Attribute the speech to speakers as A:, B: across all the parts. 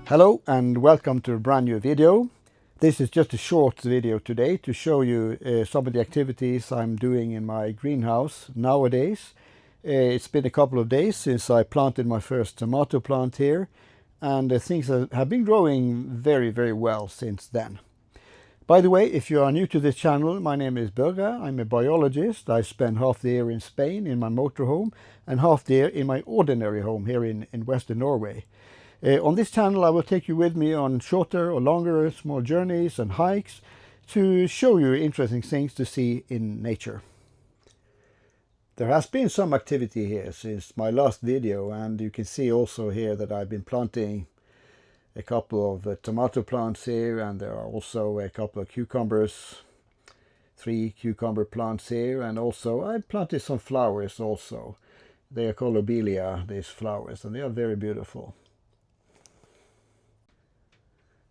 A: Hello and welcome to a brand new video. This is just a short video today to show you some of the activities I'm doing in my greenhouse nowadays. It's been a couple of days since I planted my first tomato plant here, and things have been growing very well since then. By the way, if you are new to this channel, my name is Børre. I'm a biologist. I spend half the year in Spain in my motorhome and half the year in my ordinary home here in Western Norway. On this channel I will take you with me on shorter or longer small journeys and hikes to show you interesting things to see in nature. There has been some activity here since my last video, and you can see also here that I've been planting a couple of tomato plants here, and there are also a couple of cucumbers, 3 cucumber plants here, and also I planted some flowers also. They are called lobelia, these flowers, and they are very beautiful.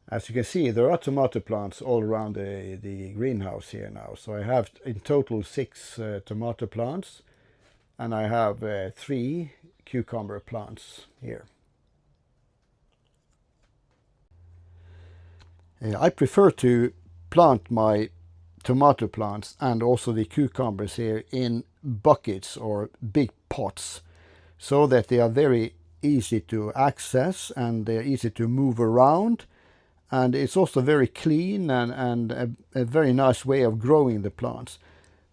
A: As you can see, there are tomato plants all around the greenhouse here now. So I have in total 6 tomato plants, and I have 3 cucumber plants here. I prefer to plant my tomato plants and also the cucumbers here in buckets or big pots, so that they are very easy to access and they're easy to move around. And it's also very clean and a very nice way of growing the plants.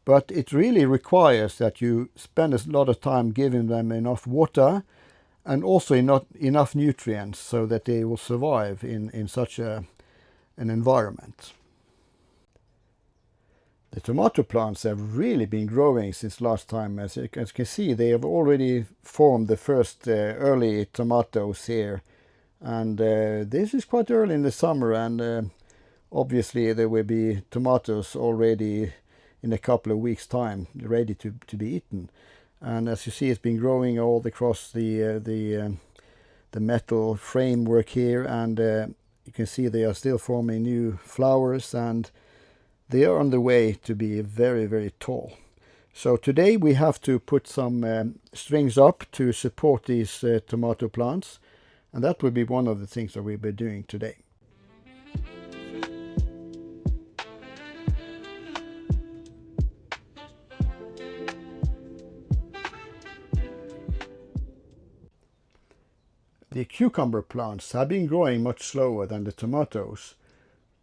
A: But it really requires that you spend a lot of time giving them enough water and also enough nutrients so that they will survive in such an environment. The tomato plants have really been growing since last time. As you can see, they have already formed the first early tomatoes here. And this is quite early in the summer, and obviously there will be tomatoes already in a couple of weeks' time ready to be eaten. And as you see, it's been growing all across the metal framework here, and you can see they are still forming new flowers, and they are on the way to be very tall. So today we have to put some strings up to support these tomato plants. And that will be one of the things that we'll be doing today. The cucumber plants have been growing much slower than the tomatoes,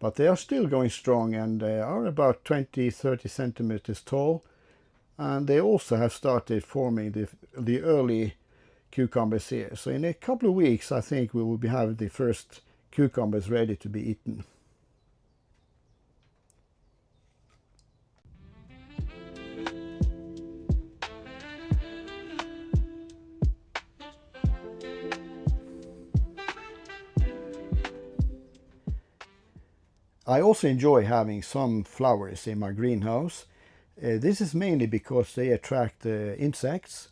A: but they are still going strong, and they are about 20-30 centimeters tall. And they also have started forming the early cucumbers here. So in a couple of weeks I think we will have the first cucumbers ready to be eaten. I also enjoy having some flowers in my greenhouse. This is mainly because they attract insects,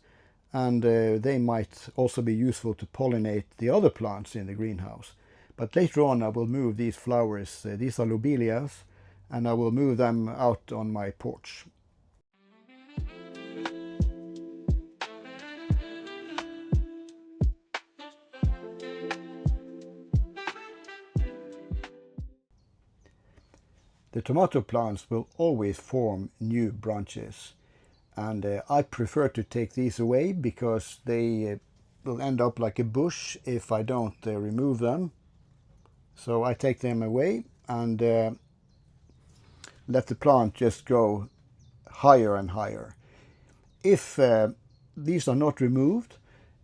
A: and they might also be useful to pollinate the other plants in the greenhouse. But later on I will move these flowers, these are lobelias, and I will move them out on my porch. The tomato plants will always form new branches. And I prefer to take these away because they will end up like a bush if I don't remove them. So I take them away and let the plant just grow higher and higher. If these are not removed,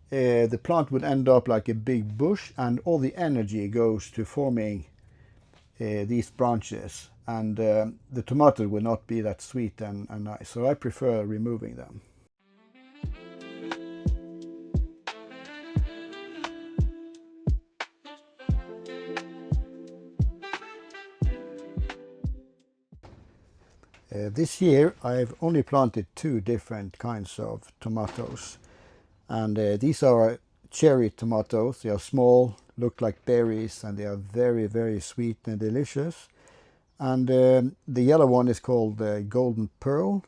A: the plant would end up like a big bush, and all the energy goes to forming these branches. And the tomato will not be that sweet and nice, so I prefer removing them. This year I've only planted 2 different kinds of tomatoes, and these are cherry tomatoes. They are small, look like berries, and they are very sweet and delicious. And the yellow one is called Golden Pearl,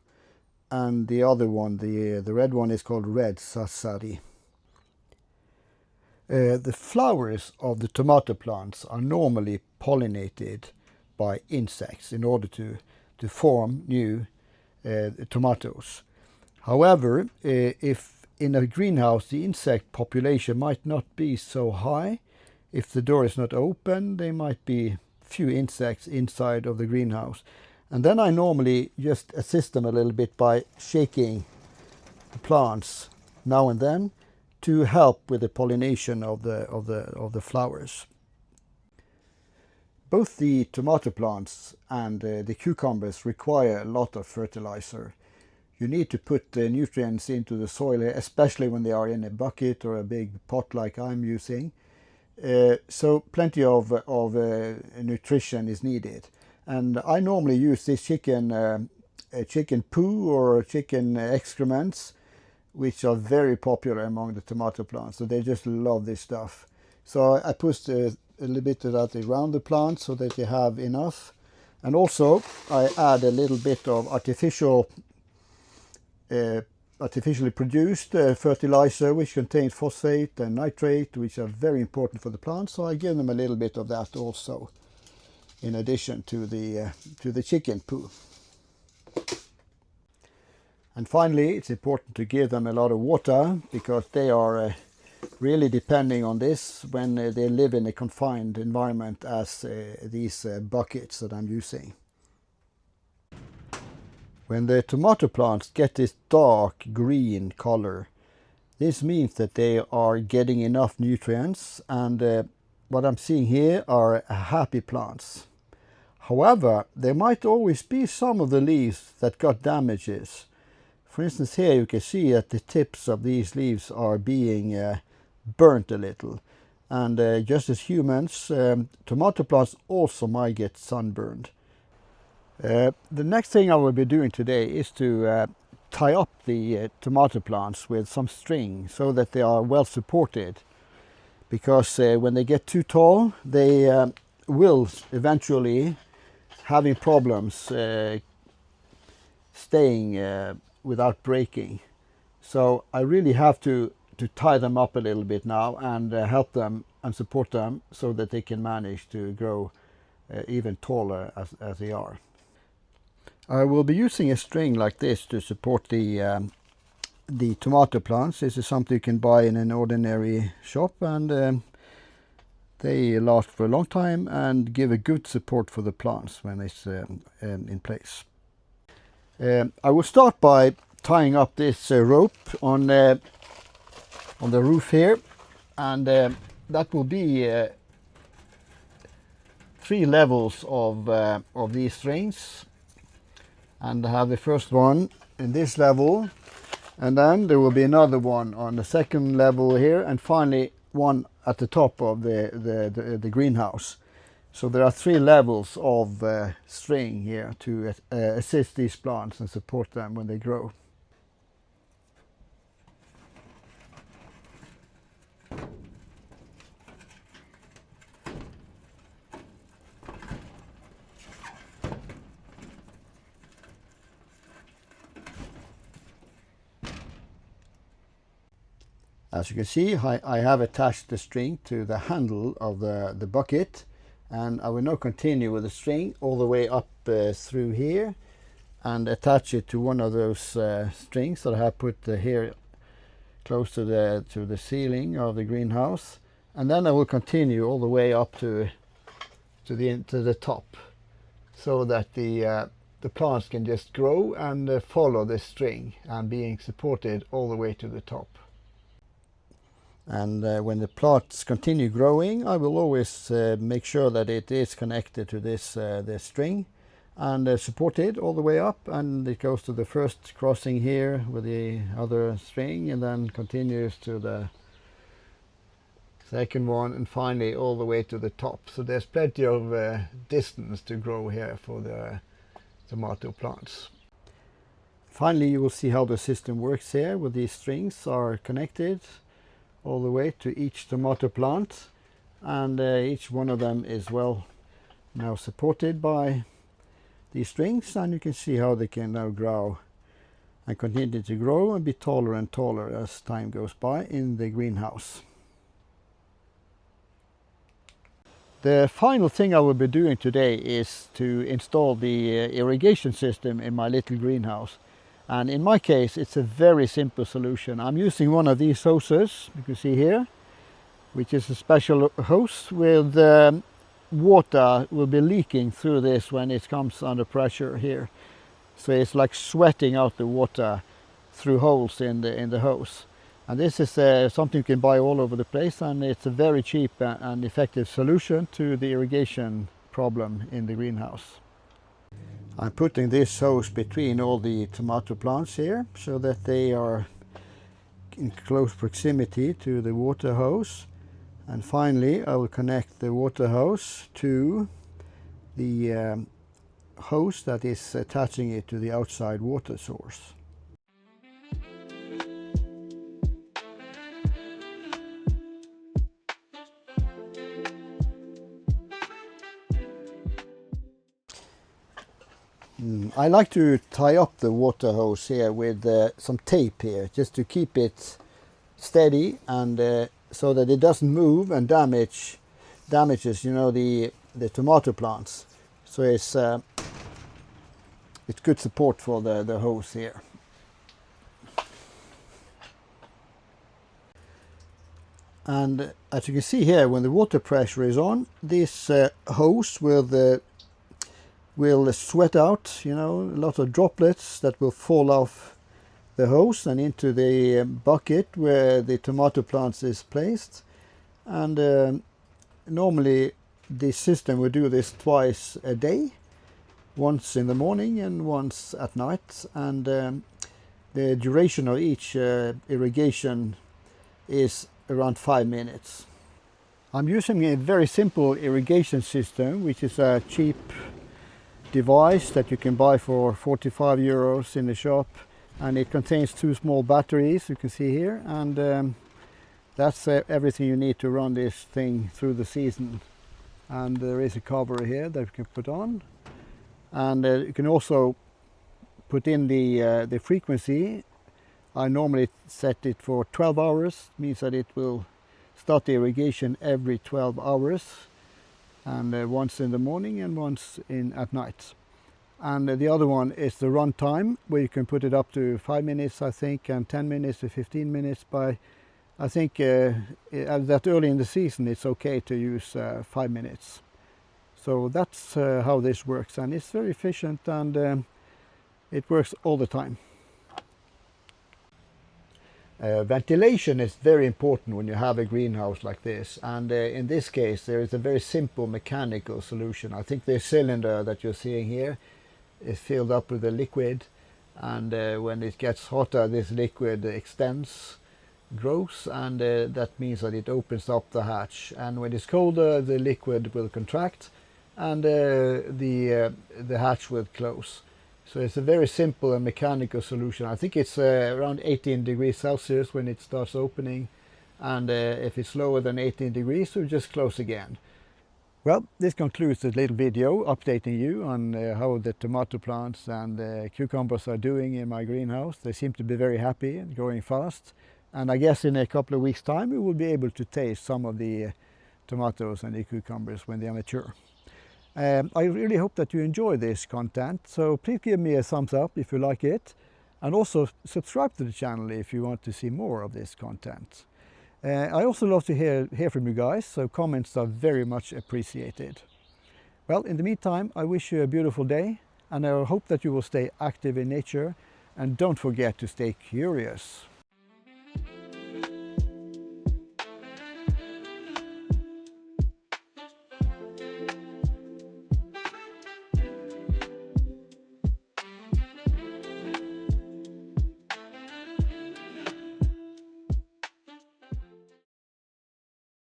A: and the other one, the red one, is called Red Sassari. The flowers of the tomato plants are normally pollinated by insects in order to form new tomatoes. However, if in a greenhouse the insect population might not be so high, if the door is not open, there might be few insects inside of the greenhouse. And then I normally just assist them a little bit by shaking the plants now and then to help with the pollination of the flowers. Both the tomato plants and the cucumbers require a lot of fertilizer. You need to put the nutrients into the soil, especially when they are in a bucket or a big pot like I'm using. So plenty of nutrition is needed. And I normally use this chicken poo or chicken excrements, which are very popular among the tomato plants. So they just love this stuff. So I put a little bit of that around the plant so that they have enough. And also I add a little bit of artificially produced fertilizer, which contains phosphate and nitrate, which are very important for the plants. So I give them a little bit of that also, in addition to the chicken poo. And finally, it's important to give them a lot of water, because they are really depending on this when they live in a confined environment as these buckets that I'm using. When the tomato plants get this dark green color, this means that they are getting enough nutrients, and what I'm seeing here are happy plants. However, there might always be some of the leaves that got damages. For instance, here you can see that the tips of these leaves are being burnt a little. And just as humans, tomato plants also might get sunburned. The next thing I will be doing today is to tie up the tomato plants with some string so that they are well supported. Because when they get too tall, they will eventually having problems staying without breaking. So I really have to tie them up a little bit now and help them and support them so that they can manage to grow even taller as they are. I will be using a string like this to support the tomato plants. This is something you can buy in an ordinary shop, and they last for a long time and give a good support for the plants when it's in place. I will start by tying up this rope on the roof here, and that will be 3 levels of these strings. And I have the first one in this level, and then there will be another one on the second level here, and finally one at the top of the greenhouse. So there are 3 levels of string here to assist these plants and support them when they grow. As you can see, I have attached the string to the handle of the bucket, and I will now continue with the string all the way up through here and attach it to one of those strings that I have put here close to the ceiling of the greenhouse, and then I will continue all the way up to the top, so that the plants can just grow and follow the string and being supported all the way to the top. And when the plants continue growing, I will always make sure that it is connected to this string and supported all the way up, and it goes to the first crossing here with the other string, and then continues to the second one, and finally all the way to the top. So there's plenty of distance to grow here for the tomato plants. Finally, you will see how the system works here, where these strings are connected all the way to each tomato plant, and each one of them is well now supported by these strings, and you can see how they can now grow and continue to grow and be taller and taller as time goes by in the greenhouse. The final thing I will be doing today is to install the irrigation system in my little greenhouse. And in my case, it's a very simple solution. I'm using one of these hoses, you can see here, which is a special hose with water will be leaking through this when it comes under pressure here. So it's like sweating out the water through holes in the hose. And this is something you can buy all over the place, and it's a very cheap and effective solution to the irrigation problem in the greenhouse. I'm putting this hose between all the tomato plants here so that they are in close proximity to the water hose. And finally I will connect the water hose to the hose that is attaching it to the outside water source. I like to tie up the water hose here with some tape here, just to keep it steady and so that it doesn't move and damages, you know, the tomato plants. So it's good support for the hose here. And as you can see here, when the water pressure is on, this hose will sweat out, you know, a lot of droplets that will fall off the hose and into the bucket where the tomato plants is placed. And normally this system will do this twice a day, once in the morning and once at night. And the duration of each irrigation is around 5 minutes. I'm using a very simple irrigation system, which is a cheap device that you can buy for 45 euros in the shop, and it contains 2 small batteries, you can see here, and that's everything you need to run this thing through the season. And there is a cover here that you can put on, and you can also put in the frequency. I normally set it for 12 hours, means that it will start the irrigation every 12 hours. And once in the morning and once at night. And the other one is the run time, where you can put it up to 5 minutes, I think, and 10 minutes to 15 minutes. By I think that early in the season it's okay to use 5 minutes. So that's how this works, and it's very efficient, and it works all the time. Ventilation is very important when you have a greenhouse like this, and in this case there is a very simple mechanical solution. I think the cylinder that you're seeing here is filled up with a liquid, and when it gets hotter this liquid extends, grows, and that means that it opens up the hatch, and when it's colder the liquid will contract and the hatch will close. So it's a very simple and mechanical solution. I think it's around 18 degrees Celsius when it starts opening, and if it's lower than 18 degrees, we'll just close again. Well, this concludes the little video updating you on how the tomato plants and cucumbers are doing in my greenhouse. They seem to be very happy and growing fast, and I guess in a couple of weeks' time we will be able to taste some of the tomatoes and the cucumbers when they are mature. I really hope that you enjoy this content, so please give me a thumbs up if you like it, and also subscribe to the channel if you want to see more of this content. I also love to hear from you guys, so comments are very much appreciated. Well, in the meantime, I wish you a beautiful day, and I hope that you will stay active in nature, and don't forget to stay curious.